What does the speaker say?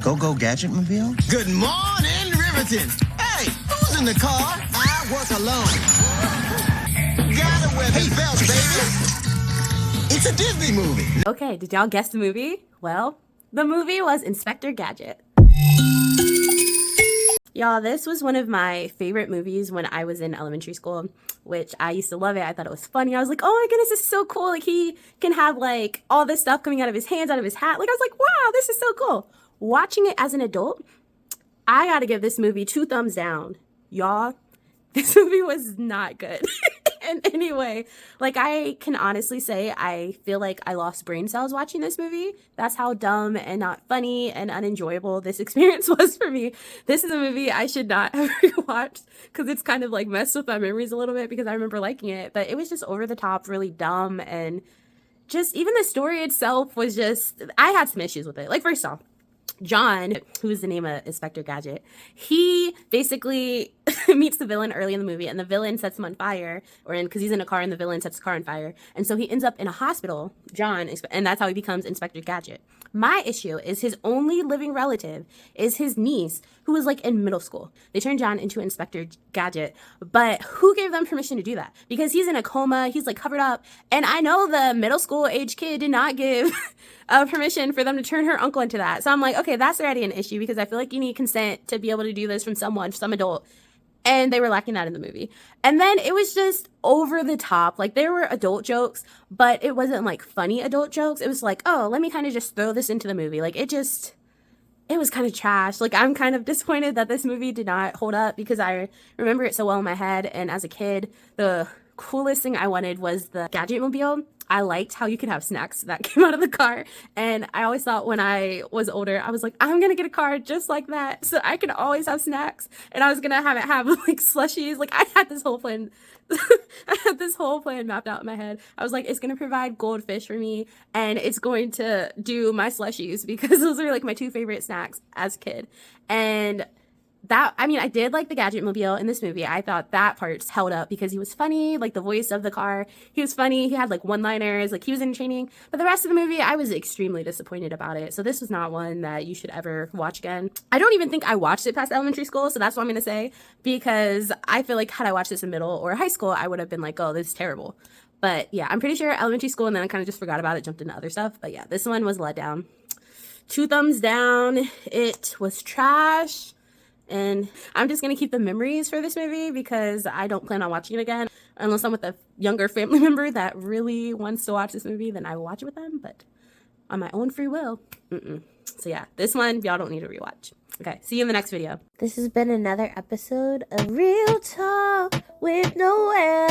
Go-Go Gadget Mobile? Good morning, Riverton. Hey, who's in the car? I was alone. Gotta wear the bells, baby. It's a Disney movie. Okay, did y'all guess the movie? Well, the movie was Inspector Gadget. Y'all, this was one of my favorite movies when I was in elementary school, which I used to love it. I thought it was funny. I was like, oh my goodness, this is so cool. Like, he can have, like, all this stuff coming out of his hands, out of his hat. Like, I was like, wow, this is so cool. Watching it as an adult, I gotta give this movie 2 thumbs down. Y'all, this movie was not good in any way. Like, I can honestly say I feel like I lost brain cells watching this movie. That's how dumb and not funny and unenjoyable this experience was for me. This is a movie I should not have rewatched because it's kind of like messed with my memories a little bit because I remember liking it. But it was just over the top, really dumb, and just even the story itself was just, I had some issues with it. Like, first off, John, who's the name of Inspector Gadget, he basically meets the villain early in the movie, and the villain sets him on fire, because he's in a car and the villain sets the car on fire. And so he ends up in a hospital, John, and that's how he becomes Inspector Gadget. My issue is his only living relative is his niece, who was like in middle school. They turned John into Inspector Gadget, but who gave them permission to do that? Because he's in a coma, he's like covered up, and I know the middle school age kid did not give permission for them to turn her uncle into that. So I'm like, okay, that's already an issue because I feel like you need consent to be able to do this from someone, some adult. And they were lacking that in the movie. And then it was just over the top. Like, there were adult jokes, but it wasn't like funny adult jokes. It was like, oh, let me kind of just throw this into the movie. Like, it was kind of trash. Like, I'm kind of disappointed that this movie did not hold up because I remember it so well in my head. And as a kid, the coolest thing I wanted was the Gadget Mobile. I liked how you could have snacks that came out of the car. And I always thought when I was older, I was like, I'm going to get a car just like that so I can always have snacks. And I was going to have it have like slushies. Like, I had this whole plan. I had this whole plan mapped out in my head. I was like, it's going to provide goldfish for me and it's going to do my slushies because those are like my 2 favorite snacks as a kid. And that, I mean, I did like the Gadget Mobile in this movie. I thought that part held up because he was funny, like the voice of the car. He was funny. He had like one-liners, like he was entertaining. But the rest of the movie, I was extremely disappointed about it. So this was not one that you should ever watch again. I don't even think I watched it past elementary school. So that's what I'm going to say, because I feel like had I watched this in middle or high school, I would have been like, oh, this is terrible. But yeah, I'm pretty sure elementary school, and then I kind of just forgot about it, jumped into other stuff. But yeah, this one was let down. 2 thumbs down. It was trash. And I'm just going to keep the memories for this movie because I don't plan on watching it again. Unless I'm with a younger family member that really wants to watch this movie, then I will watch it with them. But on my own free will, So yeah, this one, y'all don't need to rewatch. Okay, see you in the next video. This has been another episode of Real Talk with Noelle.